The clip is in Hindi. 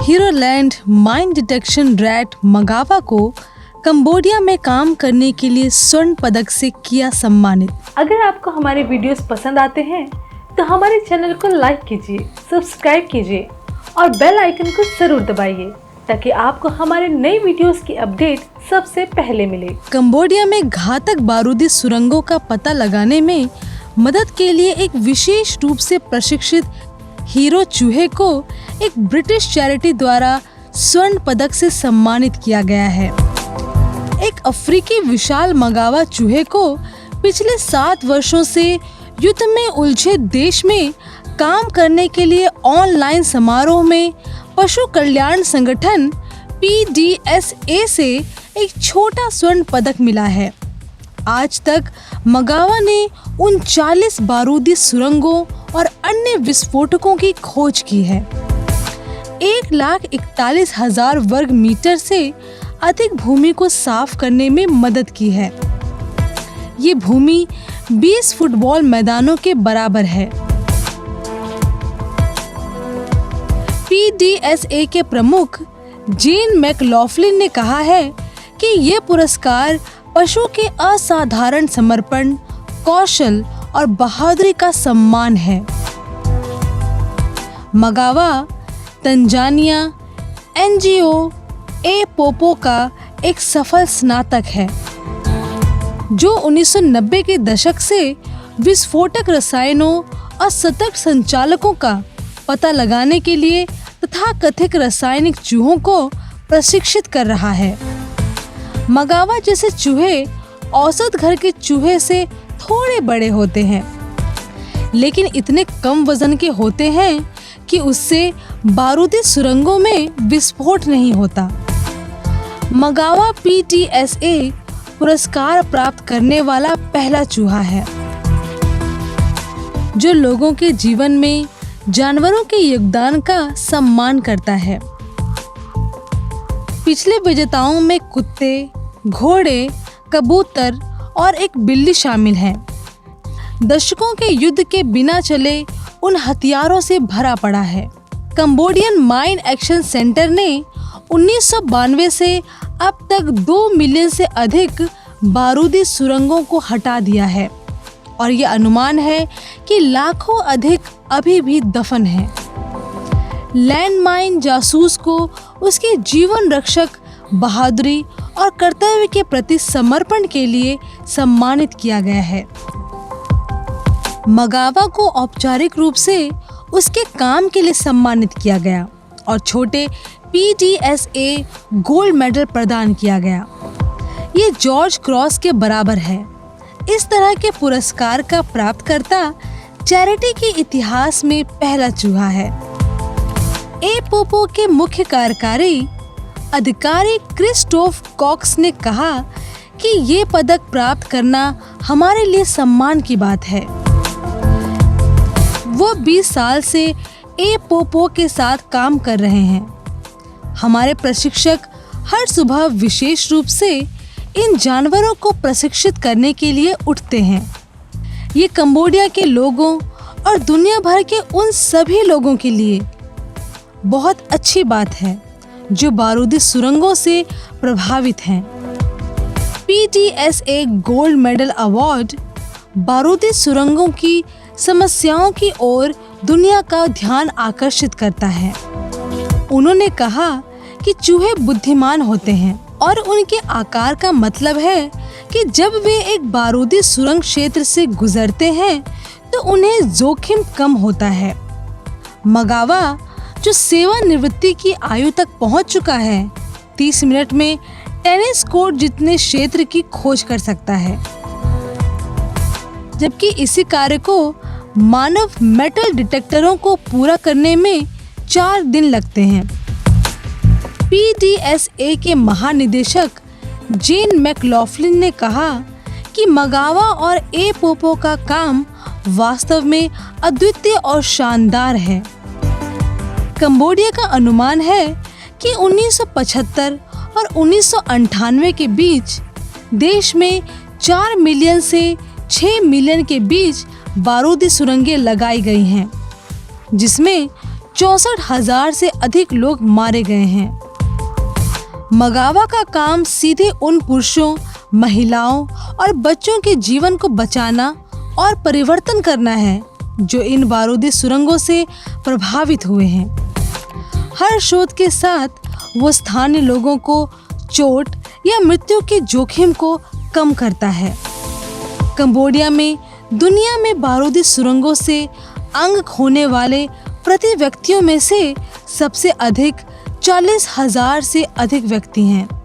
हीरोलैंड माइन डिटेक्शन रैट मगावा को कंबोडिया में काम करने के लिए स्वर्ण पदक से किया सम्मानित। अगर आपको हमारे वीडियोस पसंद आते हैं तो हमारे चैनल को लाइक कीजिए, सब्सक्राइब कीजिए और बेल आइकन को जरूर दबाइए ताकि आपको हमारे नए वीडियोस की अपडेट सबसे पहले मिले। कंबोडिया में घातक बारूदी सुरंगों का पता लगाने में मदद के लिए एक विशेष रूप से प्रशिक्षित हीरो चूहे को एक ब्रिटिश चैरिटी द्वारा स्वर्ण पदक से सम्मानित किया गया है। एक अफ्रीकी विशाल मगावा चूहे को पिछले 7 वर्षों से युद्ध में उलझे देश में काम करने के लिए ऑनलाइन समारोह में पशु कल्याण संगठन PDSA से एक छोटा स्वर्ण पदक मिला है। आज तक मगावा ने 39 बारूदी सुरंगों और अन्य विस्फोटकों की खोज की है। 1,41,000 वर्ग मीटर से अधिक भूमि को साफ करने में मदद की है। ये भूमि 20 फुटबॉल मैदानों के बराबर है। PDSA के प्रमुख जेन मैकलॉफ्लिन ने कहा है कि ये पुरस्कार पशु के असाधारण समर्पण, कौशल और बहादुरी का सम्मान है। मगावा तंजानिया NGO एपोपो का एक सफल स्नातक है जो 1990 के दशक से विस्फोटक रसायनों और सतर्क संचालकों का पता लगाने के लिए तथाकथित रासायनिक चूहों को प्रशिक्षित कर रहा है। मगावा जैसे चूहे औसत घर के चूहे से थोड़े बड़े होते हैं, लेकिन इतने कम वजन के होते हैं कि उससे बारूदी सुरंगों में विस्फोट नहीं होता। मगावा PDSA पुरस्कार प्राप्त करने वाला पहला चूहा है जो लोगों के जीवन में जानवरों के योगदान का सम्मान करता है। पिछले विजेताओं में कुत्ते, घोड़े, कबूतर और एक बिल्ली शामिल हैं। दशकों के युद्ध के बिना चले उन हथियारों से भरा पड़ा है। कंबोडियन माइन एक्शन सेंटर ने 1992 से अब तक 2 मिलियन से अधिक बारूदी सुरंगों को हटा दिया है और ये अनुमान है कि लाखों अधिक अभी भी दफन हैं। लैंडमाइन जासूस को उसके जीवन रक्षक बहादुरी और कर्तव्य के प्रति समर्पण के लिए सम्मानित किया गया है। मगावा को औपचारिक रूप से उसके काम के लिए सम्मानित किया गया और छोटे PDSA गोल्ड मेडल प्रदान किया गया। ये जॉर्ज क्रॉस के बराबर है। इस तरह के पुरस्कार का प्राप्तकर्ता चैरिटी के इतिहास में पहला चूहा है। एपोपो के मुख्य कार्यकारी अधिकारी क्रिस्टोफ कॉक्स ने कहा कि ये पदक प्राप्त करना हमारे लिए सम्मान की बात है। वो 20 साल से एपोपो के साथ काम कर रहे हैं। हमारे प्रशिक्षक हर सुबह विशेष रूप से इन जानवरों को प्रशिक्षित करने के लिए उठते हैं। ये कंबोडिया के लोगों और दुनिया भर के उन सभी लोगों के लिए बहुत अच्छी बात है जो बारूदी सुरंगों से प्रभावित हैं। PDSA गोल्ड मेडल अवार्ड बारूदी सुरंगों की समस्याओं की ओर दुनिया का ध्यान आकर्षित करता है। उन्होंने कहा कि चूहे बुद्धिमान होते हैं और उनके आकार का मतलब है कि जब वे एक बारूदी सुरंग क्षेत्र से गुजरते हैं तो उन्हें जोखिम कम होता है। मगावा जो सेवानिवृत्ति की आयु तक पहुंच चुका है 30 मिनट में टेनिस कोर्ट जितने क्षेत्र की खोज कर सकता है, जबकि इसी कार्य को मानव मेटल डिटेक्टरों को पूरा करने में 4 दिन लगते हैं। PDSA के महानिदेशक जेन मैकलॉफ्लिन ने कहा कि मगावा और एपोपो का काम वास्तव में अद्वितीय और शानदार है। कंबोडिया का अनुमान है कि 1975 और 1998 के बीच देश में 4 मिलियन से 6 मिलियन के बीच बारूदी सुरंगें लगाई गई हैं, जिसमें 64,000 से अधिक लोग मारे गए हैं। मगावा का काम सीधे उन पुरुषों, महिलाओं और बच्चों के जीवन को बचाना और परिवर्तन करना है जो इन बारूदी सुरंगों से प्रभावित हुए हैं। हर शोध के साथ वो स्थानीय लोगों को चोट या मृत्यु के जोखिम को कम करता है। कंबोडिया में दुनिया में बारूदी सुरंगों से अंग खोने वाले प्रति व्यक्तियों में से सबसे अधिक 40,000 से अधिक व्यक्ति हैं।